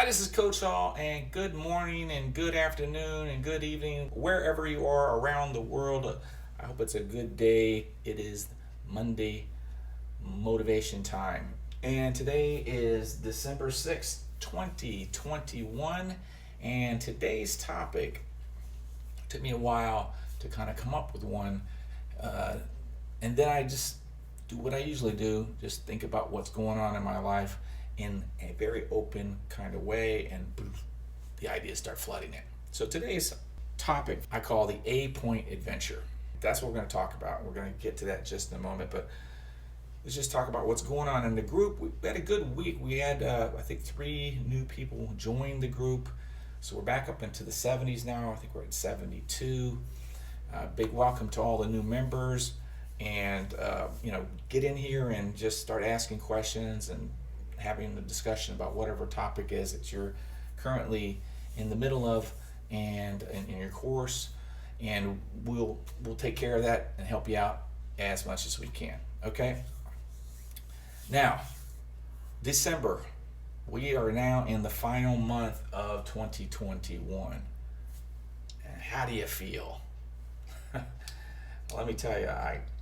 This is Coach Hall, and good morning, and good afternoon, and good evening, wherever you are around the world. I hope it's a good day. It is Monday motivation time, and today is December 6th, 2021. And today's topic took me a while to kind of come up with one, uh, and then I just do what I usually do, just think about what's going on in my life in a very open kind of way, and the ideas start flooding in. So today's topic I call the A point adventure. That's what we're going to talk about. We're going to get to that just in a moment, but let's just talk about what's going on in the group. We had a good week. We had, I think, 3 new people join the group. So we're back up into the 70s now. I think we're at 72. Big welcome to all the new members. And, get in here and just start asking questions and having a discussion about whatever topic is that you're currently in the middle of and in your course. And we'll take care of that and help you out as much as we can. Okay? Now, December. We are now in the final month of 2021. And how do you feel? Let me tell you,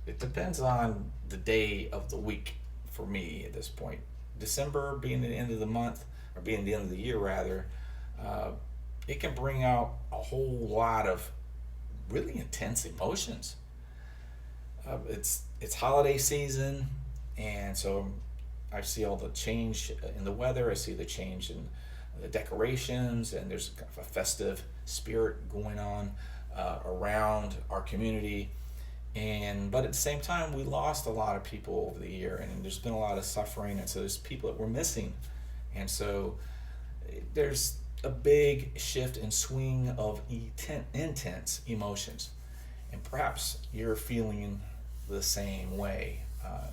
it depends on the day of the week for me at this point. December being the end of the month, or being the end of the year rather, it can bring out a whole lot of really intense emotions. It's holiday season, and so I see all the change in the weather. I see the change in the decorations, and there's kind of a festive spirit going on around our community. But at the same time, we lost a lot of people over the year, and there's been a lot of suffering, and so there's people that we're missing. And so there's a big shift and swing of intense emotions. And perhaps you're feeling the same way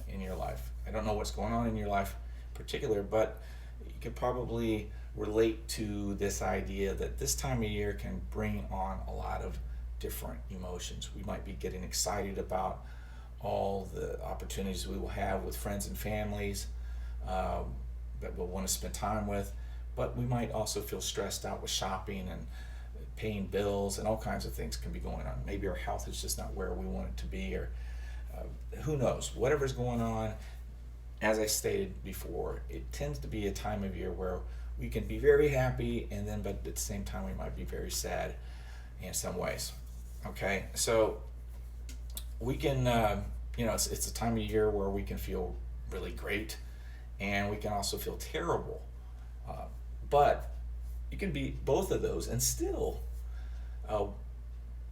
in your life. I don't know what's going on in your life in particular, but you could probably relate to this idea that this time of year can bring on a lot of different emotions. We might be getting excited about all the opportunities we will have with friends and families that we'll want to spend time with, but we might also feel stressed out with shopping and paying bills, and all kinds of things can be going on. Maybe our health is just not where we want it to be, or who knows, whatever's going on. As I stated before, it tends to be a time of year where we can be very happy, but at the same time we might be very sad in some ways. Okay, so we can, it's a time of year where we can feel really great, and we can also feel terrible. But you can be both of those and still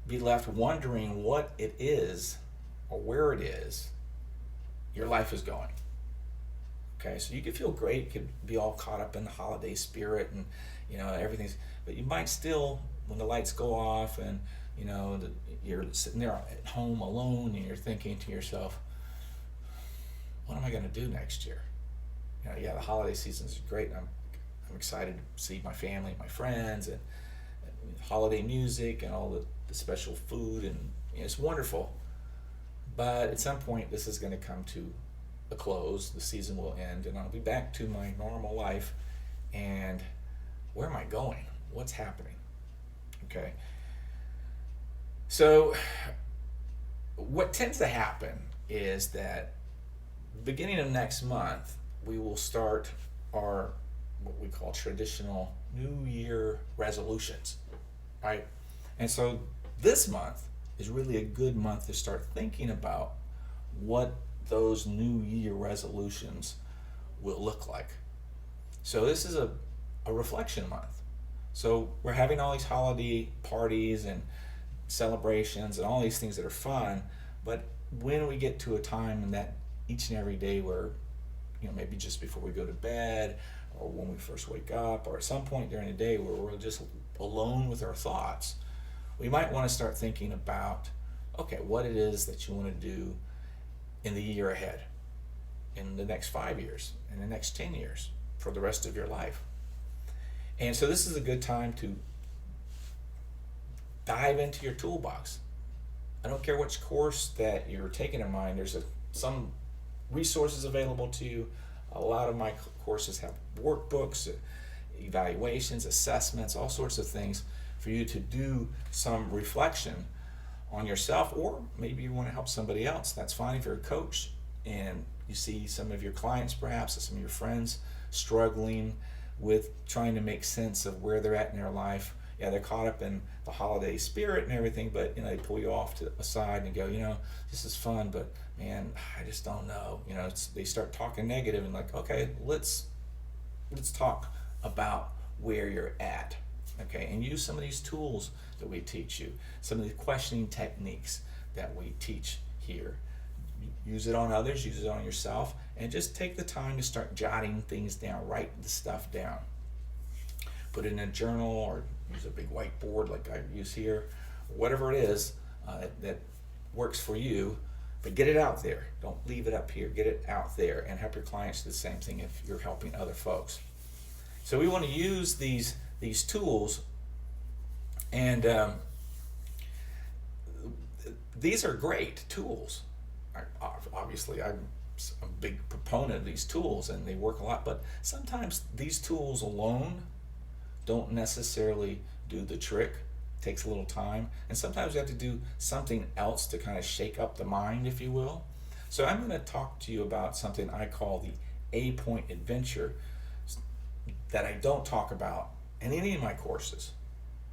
be left wondering what it is or where it is your life is going. Okay, so you could feel great, you could be all caught up in the holiday spirit, and everything's, but you might still, when the lights go off and you're sitting there at home alone, and you're thinking to yourself, what am I going to do next year? The holiday season is great, and I'm excited to see my family, my friends, and holiday music and all the special food, and it's wonderful. But at some point, this is going to come to a close. The season will end, and I'll be back to my normal life. And where am I going? What's happening? Okay. So what tends to happen is that beginning of next month, we will start our what we call traditional New Year resolutions, right? And so this month is really a good month to start thinking about what those New Year resolutions will look like. So this is a reflection month. So we're having all these holiday parties and celebrations and all these things that are fun, but when we get to a time in that each and every day where, maybe just before we go to bed, or when we first wake up, or at some point during the day where we're just alone with our thoughts, we might want to start thinking about, okay, what it is that you want to do in the year ahead, in the next 5 years, in the next 10 years, for the rest of your life. And so this is a good time to dive into your toolbox. I don't care which course that you're taking in mind, there's some resources available to you. A lot of my courses have workbooks, evaluations, assessments, all sorts of things for you to do some reflection on yourself, or maybe you want to help somebody else. That's fine. If you're a coach and you see some of your clients, perhaps, or some of your friends struggling with trying to make sense of where they're at in their life. Yeah, they're caught up in the holiday spirit and everything, but they pull you off to the side and go, this is fun, but man, I just don't know. They start talking negative and like, okay, let's talk about where you're at. Okay, and use some of these tools that we teach you, some of the questioning techniques that we teach here. Use it on others, use it on yourself, and just take the time to start jotting things down, write the stuff down. Put it in a journal or use a big whiteboard like I use here, whatever it is that works for you, but get it out there. Don't leave it up here, get it out there, and help your clients do the same thing if you're helping other folks. So we want to use these tools, and these are great tools. Obviously, I'm a big proponent of these tools, and they work a lot, but sometimes these tools alone don't necessarily do the trick. It takes a little time, and sometimes you have to do something else to kind of shake up the mind, if you will. So I'm going to talk to you about something I call the A-point adventure that I don't talk about in any of my courses.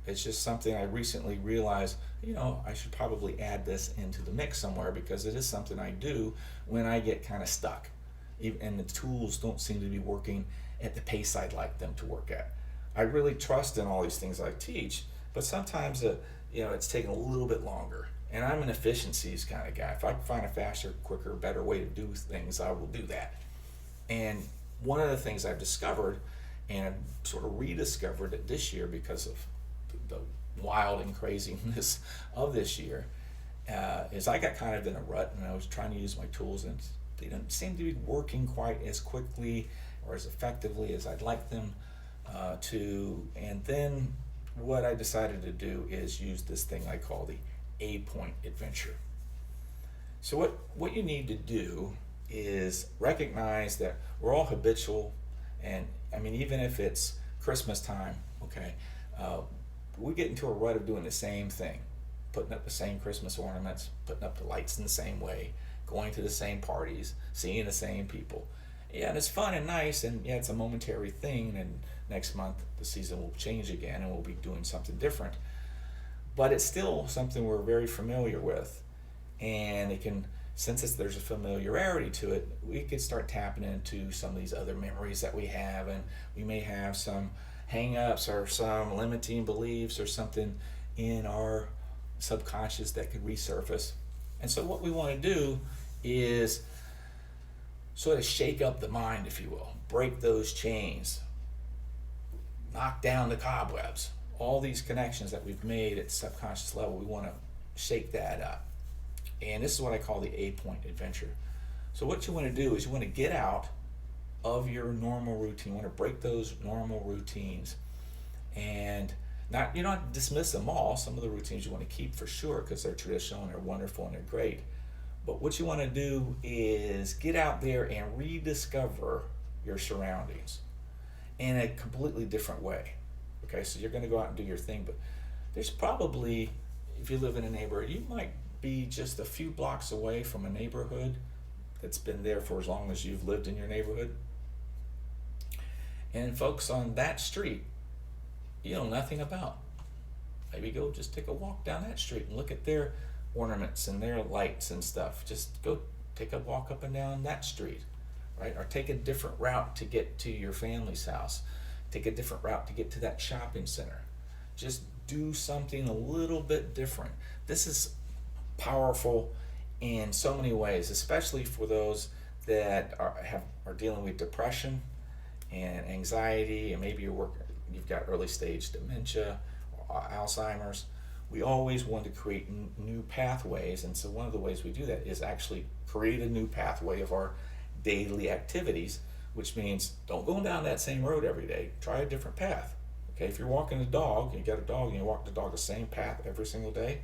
It's just something I recently realized, I should probably add this into the mix somewhere, because it is something I do when I get kind of stuck and the tools don't seem to be working at the pace I'd like them to work at. I really trust in all these things I teach, but sometimes it's taking a little bit longer. And I'm an efficiencies kind of guy. If I can find a faster, quicker, better way to do things, I will do that. And one of the things I've discovered, and I've sort of rediscovered it this year because of the wild and craziness of this year, is I got kind of in a rut, and I was trying to use my tools, and they didn't seem to be working quite as quickly or as effectively as I'd like them to. And then what I decided to do is use this thing I call the A-point adventure. So what you need to do is recognize that we're all habitual, and even if it's Christmas time, okay, we get into a rut of doing the same thing, putting up the same Christmas ornaments, putting up the lights in the same way, going to the same parties, seeing the same people. Yeah, and it's fun and nice, and yeah, it's a momentary thing, and next month the season will change again and we'll be doing something different. But it's still something we're very familiar with, and since there's a familiarity to it, we could start tapping into some of these other memories that we have, and we may have some hang-ups or some limiting beliefs or something in our subconscious that could resurface. And so what we want to do is sort of shake up the mind, if you will, break those chains, knock down the cobwebs, all these connections that we've made at the subconscious level. We want to shake that up. And this is what I call the A-point adventure. So what you want to do is you want to get out of your normal routine. You want to break those normal routines, and you don't dismiss them all. Some of the routines you want to keep for sure, because they're traditional and they're wonderful and they're great. But what you want to do is get out there and rediscover your surroundings in a completely different way. Okay, so you're going to go out and do your thing, but there's probably, if you live in a neighborhood, you might be just a few blocks away from a neighborhood that's been there for as long as you've lived in your neighborhood. And folks on that street, you know nothing about. Maybe go just take a walk down that street and look at their ornaments and their lights and stuff. Just go take a walk up and down that street, right? Or take a different route to get to your family's house. Take a different route to get to that shopping center. Just do something a little bit different. This is powerful in so many ways, especially for those that are dealing with depression and anxiety, and maybe you've got early stage dementia or Alzheimer's. We always want to create new pathways, and so one of the ways we do that is actually create a new pathway of our daily activities, which means don't go down that same road every day. Try a different path. Okay, if you're walking a dog, you got a dog and you walk the dog the same path every single day,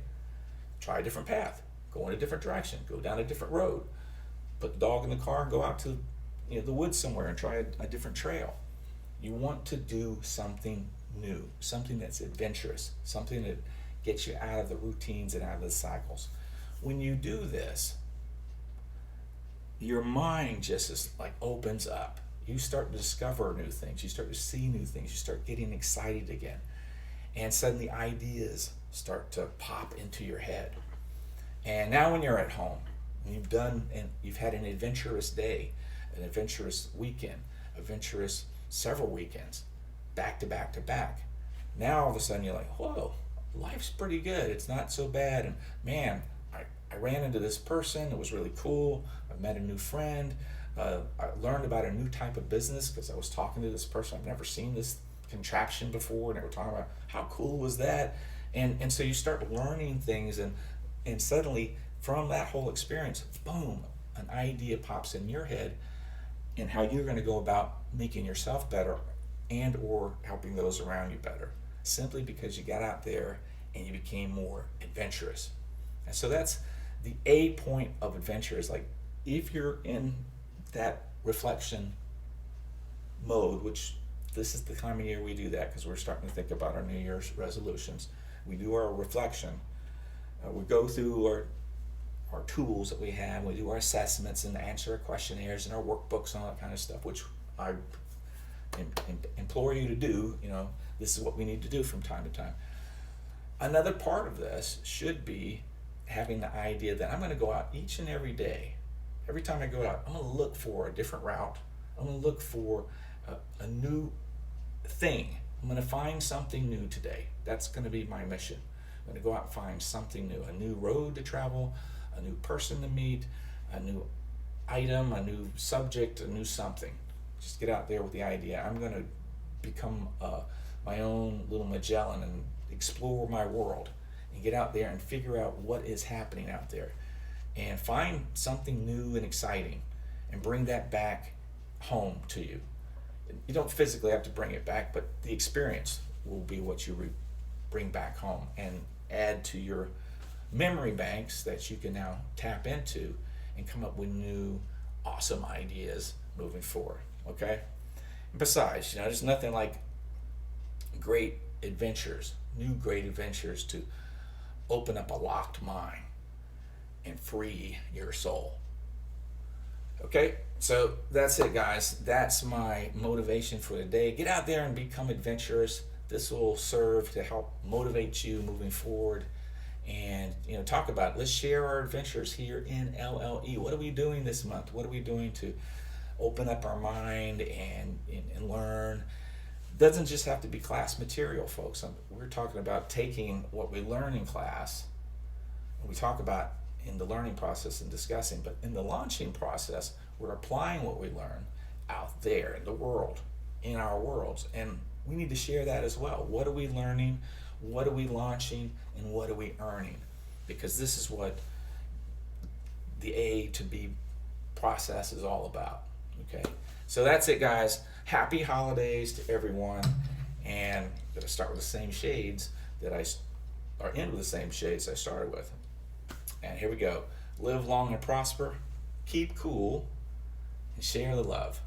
try a different path. Go in a different direction. Go down a different road. Put the dog in the car and go out to the woods somewhere and try a different trail. You want to do something new, something that's adventurous, something that gets you out of the routines and out of the cycles. When you do this, your mind just is like opens up. You start to discover new things. You start to see new things. You start getting excited again. And suddenly ideas start to pop into your head. And now when you're at home, and you've had an adventurous day, an adventurous weekend, adventurous several weekends, back to back to back. Now all of a sudden you're like, whoa, life's pretty good. It's not so bad. And man, I ran into this person. It was really cool. I met a new friend. I learned about a new type of business because I was talking to this person. I've never seen this contraption before, and they were talking about how cool was that. And so you start learning things, and suddenly from that whole experience, boom, an idea pops in your head and how you're going to go about making yourself better and or helping those around you better, simply because you got out there and you became more adventurous. And so that's the A point of adventure, is like, if you're in that reflection mode, which this is the time of year we do that because we're starting to think about our New Year's resolutions. We do our reflection. We go through our tools that we have. We do our assessments and answer our questionnaires and our workbooks and all that kind of stuff, which I implore you to do. This is what we need to do from time to time. Another part of this should be having the idea that I'm going to go out each and every day. Every time I go out, I'm going to look for a different route. I'm going to look for a new thing. I'm going to find something new today. That's going to be my mission. I'm going to go out and find something new, a new road to travel, a new person to meet, a new item, a new subject, a new something. Just get out there with the idea. I'm going to become my own little Magellan and explore my world and get out there and figure out what is happening out there and find something new and exciting and bring that back home to you. You don't physically have to bring it back, but the experience will be what you bring back home and add to your memory banks that you can now tap into and come up with new awesome ideas moving forward. Okay? And besides, there's nothing like great adventures, new great adventures to open up a locked mind and free your soul. Okay, so that's it, guys. That's my motivation for the day. Get out there and become adventurous. This will serve to help motivate you moving forward. And talk about it. Let's share our adventures here in LLE. What are we doing this month? What are we doing to open up our mind and learn? Doesn't just have to be class material, folks. We're talking about taking what we learn in class, and we talk about in the learning process and discussing, but in the launching process, we're applying what we learn out there in the world, in our worlds, and we need to share that as well. What are we learning? What are we launching? And what are we earning? Because this is what the A to B process is all about. Okay, so that's it, guys. Happy holidays to everyone, and I'm gonna start with the same shades that end with the same shades I started with. And here we go. Live long and prosper, keep cool, and share the love.